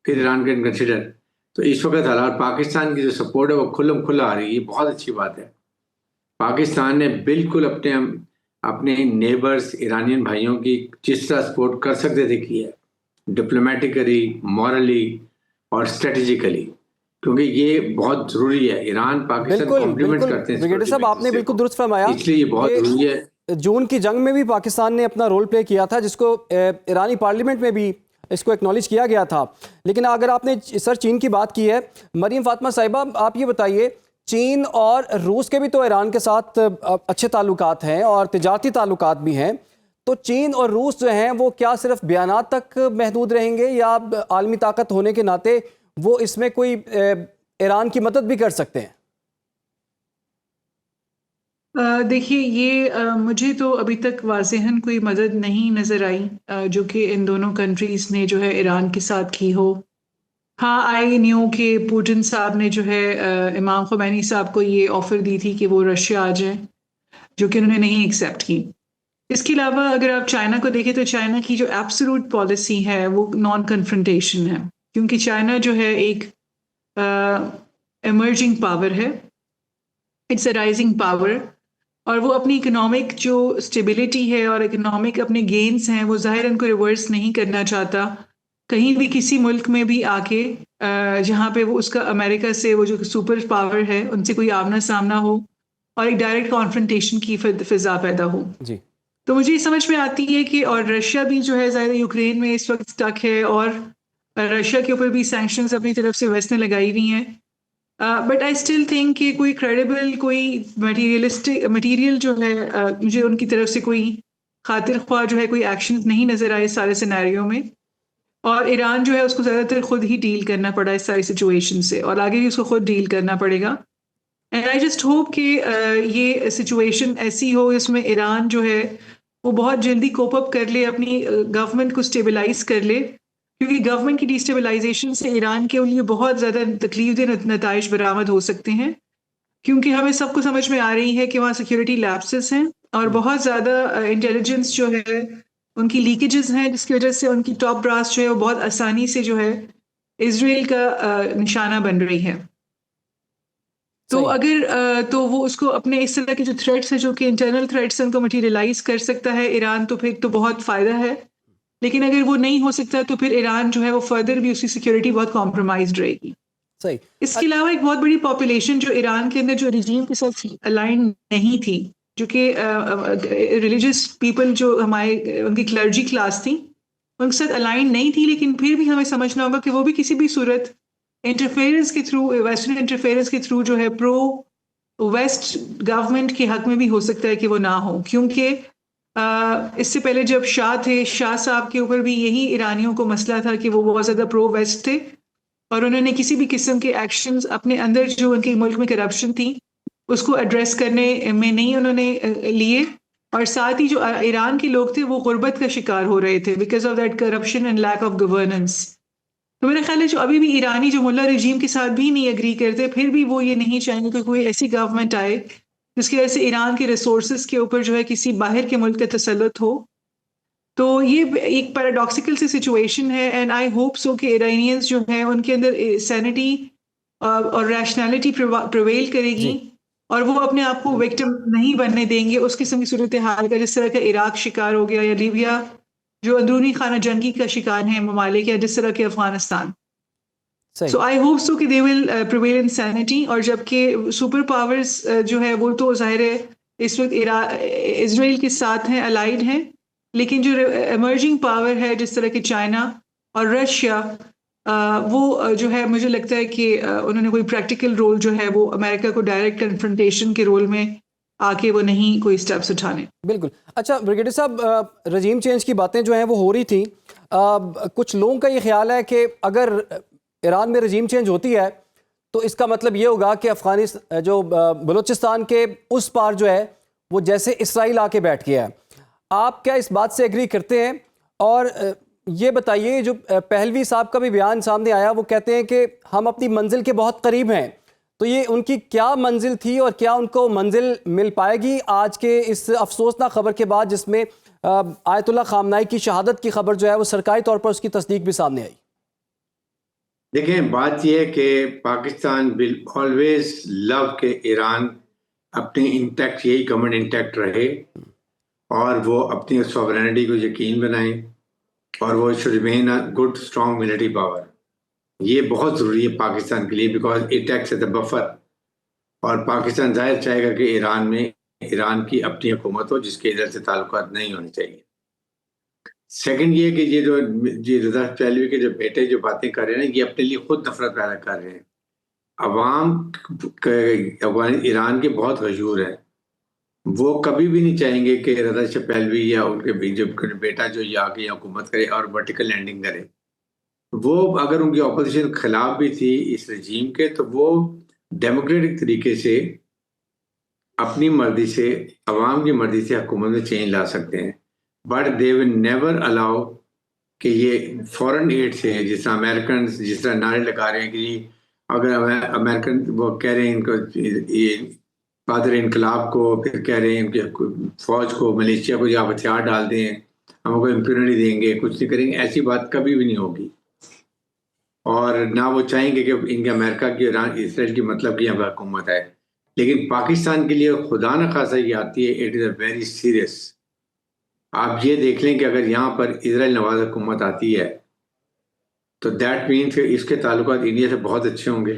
پھر ایران کین کنسیڈر. تو اس وقت حالات پاکستان کی جو سپورٹ ہے وہ کھلا آ رہی ہے، یہ بہت اچھی بات ہے. پاکستان نے بالکل اپنے نیبرز ایرانین بھائیوں کی جس طرح سپورٹ کر سکتے تھے کی ہے، ڈپلومیٹیکلی، مورلی اور اسٹریٹجیکلی، کیونکہ یہ بہت ضروری ہے. ایران پاکستان کمپلیمنٹ کرتے ہیں. بریگیڈیئر صاحب آپ نے بالکل درست فرمایا، اس لیے یہ بہت ضروری ہے. جون کی جنگ میں بھی پاکستان نے اپنا رول پلے کیا تھا، جس کو ایرانی پارلیمنٹ میں بھی اس کو ایکنالج کیا گیا تھا. لیکن اگر آپ نے سر چین کی بات کی ہے، مریم فاطمہ صاحبہ آپ یہ بتائیے، چین اور روس کے بھی تو ایران کے ساتھ اچھے تعلقات ہیں اور تجارتی تعلقات بھی ہیں، تو چین اور روس جو ہیں وہ کیا صرف بیانات تک محدود رہیں گے یا عالمی طاقت ہونے کے ناطے وہ اس میں کوئی ایران کی مدد بھی کر سکتے ہیں؟ دیکھیے یہ مجھے تو ابھی تک واضحاً کوئی مدد نہیں نظر آئی جو کہ ان دونوں کنٹریز نے جو ہے ایران کے ساتھ کی ہو. ہاں آئی نیو کہ پوٹن صاحب نے جو ہے امام خمینی صاحب کو یہ آفر دی تھی کہ وہ رشیا آ جائیں، جو کہ انہوں نے نہیں ایکسیپٹ کی. اس کے علاوہ اگر آپ چائنا کو دیکھیں تو چائنا کی جو ایبسولوٹ پالیسی ہے وہ نان کنفرنٹیشن ہے، کیونکہ چائنا جو ہے ایک ایمرجنگ پاور ہے، اٹس اے رائزنگ پاور، اور وہ اپنی اکنامک جو اسٹیبلٹی ہے اور اکنامک اپنے گینز ہیں وہ ظاہر ان کو ریورس نہیں کرنا چاہتا. کہیں بھی کسی ملک میں بھی آ کے جہاں پہ وہ اس کا امریکہ سے وہ جو سپر پاور ہے ان سے کوئی آمنا سامنا ہو اور ایک ڈائریکٹ کانفرنٹیشن کی فضا پیدا ہو. جی تو مجھے یہ سمجھ میں آتی ہے کہ اور رشیا بھی جو ہے ظاہر یوکرین میں اس وقت اسٹک ہے، اور رشیا کے اوپر بھی سینکشنز اپنی طرف سے ویسٹ نے لگائی ہوئی ہیں. بٹ آئی اسٹل تھنک کہ کوئی کریڈیبل کوئی مٹیریل جو ہے مجھے ان کی طرف سے کوئی خاطر خواہ جو ہے کوئی ایکشن نہیں نظر آئے سارے سینیریو میں، اور ایران جو ہے اس کو زیادہ تر خود ہی ڈیل کرنا پڑا اس ساری سچویشن سے، اور آگے بھی اس کو خود ڈیل کرنا پڑے گا. اینڈ آئی جسٹ ہوپ کہ یہ سچویشن ایسی ہو اس میں ایران جو ہے وہ بہت جلدی کوپ اپ کر لے، اپنی گورنمنٹ کو اسٹیبلائز کر لے، کیونکہ گورنمنٹ کی ڈی اسٹیبلائزیشن سے ایران کے لیے بہت زیادہ تکلیف دہ نتائج برآمد ہو سکتے ہیں، کیونکہ ہمیں سب کو سمجھ میں آ رہی ہے کہ وہاں سیکیورٹی لیپسز ہیں اور بہت زیادہ انٹیلیجنس جو ہے ان کی لیکیجز ہیں، جس کی وجہ سے ان کی ٹاپ براس جو ہے وہ بہت آسانی سے جو ہے اسرائیل کا نشانہ بن رہی ہے. تو اگر تو وہ اس کو اپنے اس طرح کے جو تھریٹس ہیں جو کہ انٹرنل تھریٹس ہیں ان کو مٹیریلائز کر سکتا ہے ایران، تو پھر تو بہت فائدہ ہے. لیکن اگر وہ نہیں ہو سکتا تو پھر ایران جو ہے وہ فردر بھی اس کی سیکیورٹی بہت کمپرومائزڈ رہے گی. صحیح. اس کے علاوہ ایک بہت بڑی پاپولیشن جو ایران کے اندر جو رجیم کے ساتھ الائن نہیں تھی، جو کہ ریلیجس پیپل جو ہمارے ان کی کلرجی کلاس تھی ان کے ساتھ الائن نہیں تھی، لیکن پھر بھی ہمیں سمجھنا ہوگا کہ وہ بھی کسی بھی صورت انٹرفیئرنس کے تھرو، ویسٹرن انٹرفیئرنس کے تھرو جو ہے پرو ویسٹ گورنمنٹ کے حق میں بھی ہو سکتا ہے کہ وہ نہ ہو. کیونکہ اس سے پہلے جب شاہ تھے، شاہ صاحب کے اوپر بھی یہی ایرانیوں کو مسئلہ تھا کہ وہ بہت زیادہ پرو ویسٹ تھے، اور انہوں نے کسی بھی قسم کے ایکشنز اپنے اندر جو ان کے ملک میں کرپشن تھی اس کو ایڈریس کرنے میں نہیں انہوں نے لیے، اور ساتھ ہی جو ایران کے لوگ تھے وہ غربت کا شکار ہو رہے تھے because of that corruption and lack of governance. تو میرا خیال ہے جو ابھی بھی ایرانی جو ملا رجیم کے ساتھ بھی نہیں اگری کرتے، پھر بھی وہ یہ نہیں چاہیں گے کہ کوئی ایسی گورنمنٹ آئے جس کی وجہ سے ایران کے ریسورسز کے اوپر جو ہے کسی باہر کے ملک کا تسلط ہو. تو یہ ایک پیراڈاکسیکل سی سچویشن ہے، اینڈ آئی ہوپ سو کہ ایرانیز جو ہیں ان کے اندر سینٹی اور ریشنلٹی پریویل کرے گی، اور وہ اپنے آپ کو وکٹم نہیں بننے دیں گے اس قسم کی صورتحال کا جس طرح کا عراق شکار ہو گیا، یا لیبیا جو اندرونی خانہ جنگی کا شکار ہیں ممالک، یا جس طرح کے افغانستان. سو آئی ہوپ سو کہ دے ول پریویل ان سینٹی. اور جبکہ سپر پاورز جو ہے وہ تو ظاہر ہے اس وقت اسرائیل کے ساتھ ہیں، الائیڈ ہیں، لیکن جو ایمرجنگ پاور ہے جس طرح کہ چائنا اور رشیا، وہ جو ہے مجھے لگتا ہے کہ انہوں نے کوئی پریکٹیکل رول جو ہے وہ امریکہ کو ڈائریکٹ کنفرنٹیشن کے رول میں آ کے وہ نہیں کوئی سٹیپس اٹھانے. بالکل. اچھا بریگیڈیئر صاحب، رجیم چینج کی باتیں جو ہیں وہ ہو رہی تھیں، کچھ لوگوں کا یہ خیال ہے کہ اگر ایران میں رجیم چینج ہوتی ہے تو اس کا مطلب یہ ہوگا کہ افغانستان جو بلوچستان کے اس پار جو ہے وہ جیسے اسرائیل آ کے بیٹھ گیا ہے. آپ کیا اس بات سے ایگری کرتے ہیں؟ اور یہ بتائیے، جو پہلوی صاحب کا بھی بیان سامنے آیا، وہ کہتے ہیں کہ ہم اپنی منزل کے بہت قریب ہیں، تو یہ ان کی کیا منزل تھی اور کیا ان کو منزل مل پائے گی آج کے اس افسوسناک خبر کے بعد جس میں آیت اللہ خامنائی کی شہادت کی خبر جو ہے وہ سرکاری طور پر اس کی تصدیق بھی سامنے آئی؟ دیکھیں، بات یہ ہے کہ پاکستان ول آلویز لو کہ ایران اپنی انٹیکٹ، یہی گورنمنٹ انٹیکٹ رہے، اور وہ اپنی سوورینٹی کو یقین بنائیں، اور وہ should remain a good strong military power. یہ بہت ضروری ہے پاکستان کے لیے، because it acts as a buffer. اور پاکستان ظاہر چاہے گا کہ ایران کی اپنی حکومت ہو جس کے ادھر سے تعلقات نہیں ہونے چاہیے. سیکنڈ یہ کہ یہ جو رضا پہلوی کے جو بیٹے جو باتیں کر رہے ہیں، یہ اپنے لیے خود نفرت پیدا کر رہے ہیں. عوام ایران کے بہت غیور ہے، وہ کبھی بھی نہیں چاہیں گے کہ رضا شاہ پہلوی یا ان کے بیٹا جو آ کے حکومت کرے اور ورٹیکل لینڈنگ کرے. وہ اگر ان کی اپوزیشن خلاف بھی تھی اس رجیم کے، تو وہ ڈیموکریٹک طریقے سے اپنی مرضی سے، عوام کی مرضی سے حکومت میں چینج لا سکتے ہیں. بٹ دے ول نیور الاؤ کہ یہ فورن ایڈ سے، جس طرح امریکن جس طرح نعرے لگا رہے ہیں کہ اگر امریکن وہ کہہ رہے ہیں ان کو قادر انقلاب کو، پھر کہہ رہے ہیں کہ فوج کو، ملیشیا کو جو آپ ہتھیار ڈال دیں ہم کو امپیونٹی دیں گے، کچھ نہیں کریں گے، ایسی بات کبھی بھی نہیں ہوگی. اور نہ وہ چاہیں گے کہ ان کے امریکہ کی اسرائیل کی مطلب کہ یہاں پر حکومت ہے. لیکن پاکستان کے لیے خدا نہ خاصہ یہ آتی ہے، it is a very serious. آپ یہ دیکھ لیں کہ اگر یہاں پر اسرائیل نواز حکومت آتی ہے تو دیٹ مین کہ اس کے تعلقات انڈیا سے بہت اچھے ہوں گے.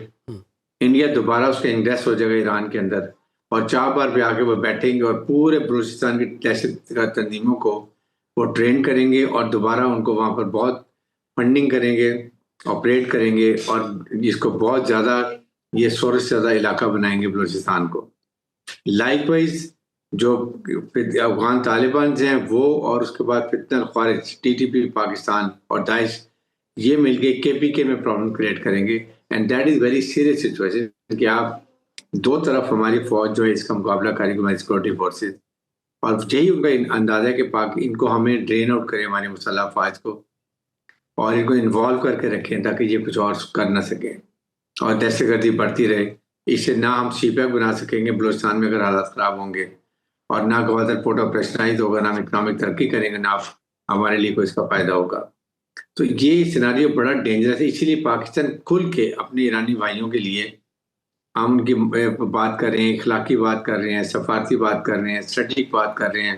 انڈیا دوبارہ اس کا انگریس ہو جائے گا ایران کے اندر، اور چار بار پہ آ کے وہ بیٹھیں گے اور پورے بلوچستان کی دہشت تنظیموں کو وہ ٹرین کریں گے، اور دوبارہ ان کو وہاں پر بہت فنڈنگ کریں گے، آپریٹ کریں گے، اور اس کو بہت زیادہ یہ سورس سے زیادہ علاقہ بنائیں گے بلوچستان کو. لائک وائز جو افغان طالبان ہیں وہ، اور اس کے بعد فتنہ الخوارج TTP پاکستان اور داعش، یہ مل کے KPK میں پرابلم کریٹ کریں گے. And that is very serious situation کہ آپ دو طرف ہماری فوج جو ہے اس کا مقابلہ کرے گی، ہماری سیکورٹی فورسز، اور یہی ان کا اندازہ ہے کہ ان کو ہمیں ڈرین آؤٹ کریں ہماری مسلح افواج کو، اور ان کو انوالو کر کے رکھیں تاکہ یہ کچھ اور کر نہ سکیں اور دہشت گردی بڑھتی رہے. اس سے نہ ہم سی پیک بنا سکیں گے بلوچستان میں اگر حالات خراب ہوں گے، اور نہ گوادر پورٹ آپریشنائز ہوگا، نہ ہم اکنامک ترقی کریں گے، نہ ہمارے لیے کوئی اس کا فائدہ ہوگا. تو یہ سیناریو بڑا ڈینجرس ہے. اسی لیے پاکستان کھل کے اپنے ایرانی بھائیوں کے لیے ہم ان کی بات کر رہے ہیں، اخلاقی بات کر رہے ہیں، سفارتی بات کر رہے ہیں، اسٹریٹجک بات کر رہے ہیں.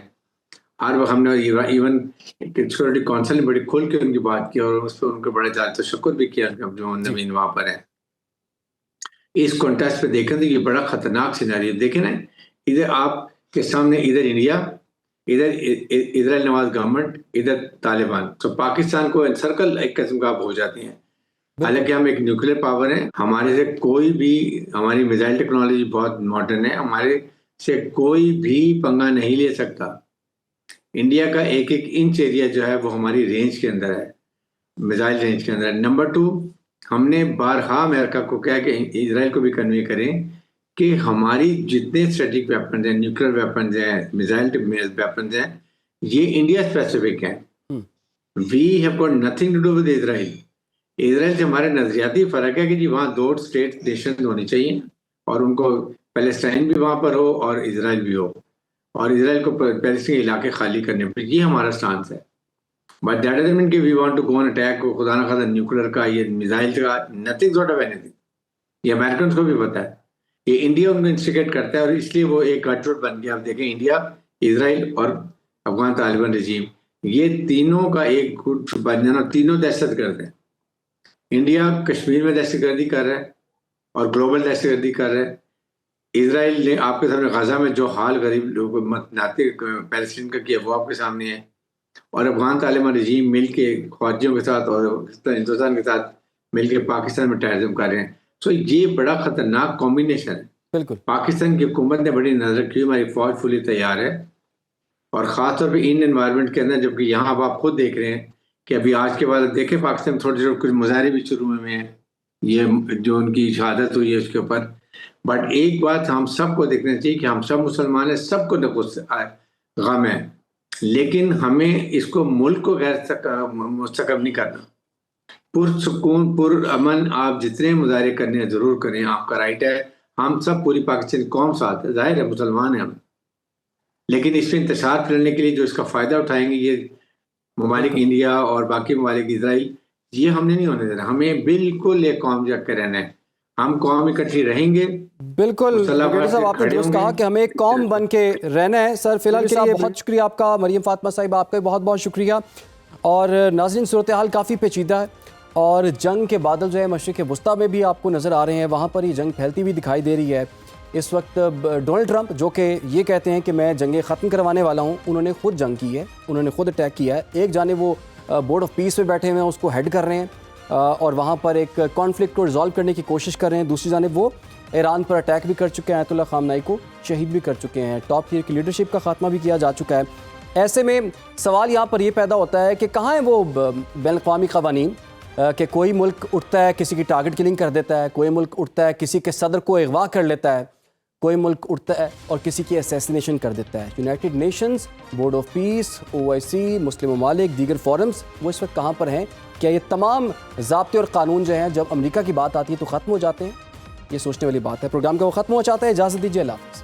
ہر وقت ہم نے ایون سیکورٹی کونسل نے بڑی کھل کے ان کی بات کی، اور اس پہ ان کو بڑا زیادہ تشکر بھی کیا جو نوین وہاں پر ہیں. اس کانٹیکسٹ پہ دیکھیں تو یہ بڑا خطرناک سیناریو. دیکھیں نا، ادھر آپ کے سامنے ادھر انڈیا، ادھر اسرائیل نواز گورنمنٹ، ادھر طالبان. تو پاکستان کو انسرکل ایک قسم کا آپ ہو جاتے ہیں. حالانکہ ہم ایک نیوکلیر پاور ہیں، ہمارے سے کوئی بھی، ہماری میزائل ٹیکنالوجی بہت ماڈرن ہے، ہمارے سے کوئی بھی پنگا نہیں لے سکتا. انڈیا کا ایک ایک انچ ایریا جو ہے وہ ہماری رینج کے اندر ہے، میزائل رینج کے اندر ہے. نمبر 2، ہم نے بارہا امریکہ کو کہا کہ اسرائیل کو بھی کنوے کریں کہ ہماری جتنے اسٹریٹجک ویپنز ہیں، نیوکلیر ویپنز ہیں، میزائل ویپنز ہیں، یہ انڈیا اسپیسیفک ہیں. We have got nothing to do with Israel. Israel سے ہمارے نظریاتی فرق ہے کہ جی وہاں 2 اسٹیٹ نیشن ہونی چاہیے، اور ان کو پیلسٹائن بھی وہاں پر ہو اور اسرائیل بھی ہو، اور اسرائیل کو پیلسٹین علاقے خالی کرنے پر. یہ ہمارا سٹانس ہے. بٹ دیٹ ڈزنٹ مین کہ we want to go on attack, خدا نہ خواستہ نیوکلیر کا، یہ میزائل کا، نتھنگ سارٹ آف اینی تھنگ. یہ امریکنس کو بھی پتا ہے. یہ انڈیا ان کو انسٹیگیٹ کرتا ہے، اور اس لیے وہ ایک گٹروٹ بن گیا. آپ دیکھیں انڈیا، اسرائیل اور افغان طالبان رجیم، یہ تینوں کا ایک گٹ بن جانا. تینوں دہشت گرد ہیں. انڈیا کشمیر میں دہشت گردی کر رہا ہے اور گلوبل دہشت گردی کر رہا ہے. اسرائیل نے آپ کے سامنے غزہ میں جو حال غریب لوگ ناطق پیلسٹین کا کیا وہ آپ کے سامنے ہے. اور افغان طالبان رجیم مل کے فوجیوں کے ساتھ اور ہندوستان کے ساتھ مل کے پاکستان میں ٹیررزم کر رہے ہیں. سو یہ بڑا خطرناک کمبینیشن ہے. بالکل. پاکستان کی حکومت نے بڑی نظر کی، ہماری فوج فلی تیار ہے، اور خاص طور پہ ان انوائرمنٹ کے اندر. جبکہ یہاں اب آپ خود دیکھ رہے ہیں کہ ابھی آج کے بعد دیکھیں پاکستان میں تھوڑے کچھ مظاہرے بھی شروع ہوئے ہیں، یہ جو ان کی شہادت ہوئی ہے اس کے اوپر. بٹ ایک بات ہم سب کو دیکھنا چاہیے کہ ہم سب مسلمان ہیں، سب کو غم ہے، لیکن ہمیں اس کو ملک کو غیر مستحکم نہیں کرنا. پرسکون پر امن آپ جتنے مظاہرے کرنے ہیں ضرور کریں، آپ کا رائٹ ہے. ہم سب پوری پاکستانی قوم ساتھ ہے، ظاہر ہے مسلمان ہیں ہم، لیکن اس پہ انتشار پھیلنے کے لیے جو اس کا فائدہ اٹھائیں گے یہ ممالک انڈیا اور باقی ممالک اسرائیل، یہ ہم نے نہیں ہونے دینا. ہمیں بالکل ایک قوم جگ کے رہنا ہے. ہم قوم اکٹھی رہیں گے. بالکل صاحب، آپ نے درست کہا کہ ہمیں ایک قوم بن کے رہنا ہے. سر فی الحال کے لیے بہت شکریہ آپ کا. مریم فاطمہ صاحبہ، آپ کا بہت بہت شکریہ. اور ناظرین، صورتحال کافی پیچیدہ ہے، اور جنگ کے بادل جو ہے مشرق وسطیٰ میں بھی آپ کو نظر آ رہے ہیں، وہاں پر یہ جنگ پھیلتی ہوئی دکھائی دے رہی ہے. اس وقت ڈونلڈ ٹرمپ جو کہ یہ کہتے ہیں کہ میں جنگیں ختم کروانے والا ہوں، انہوں نے خود جنگ کی ہے، انہوں نے خود اٹیک کیا ہے. ایک جانب وہ بورڈ آف پیس پہ بیٹھے ہوئے ہیں، اس کو ہیڈ کر رہے ہیں اور وہاں پر ایک کانفلکٹ کو ریزالو کرنے کی کوشش کر رہے ہیں. دوسری جانب وہ ایران پر اٹیک بھی کر چکے ہیں، آیت اللہ خامنائی کو شہید بھی کر چکے ہیں، ٹاپ ٹیئر کی لیڈرشپ کا خاتمہ بھی کیا جا چکا ہے. ایسے میں سوال یہاں پر یہ پیدا ہوتا ہے کہ کہاں ہیں وہ بین الاقوامی قوانین کہ کوئی ملک اٹھتا ہے کسی کی ٹارگٹ کلنگ کر دیتا ہے، کوئی ملک اٹھتا ہے کسی کے صدر کو اغوا کر لیتا ہے، کوئی ملک اٹھتا ہے اور کسی کی اسیسینیشن کر دیتا ہے. United nations, board of peace, OIC، مسلم ممالک، دیگر فورمز، وہ اس وقت کہاں پر ہیں؟ کیا یہ تمام ضابطے اور قانون جو ہیں جب امریکہ کی بات آتی ہے تو ختم ہو جاتے ہیں؟ یہ سوچنے والی بات ہے. پروگرام کا وہ ختم ہو جاتا ہے. اجازت دیجیے، اللہ حافظ.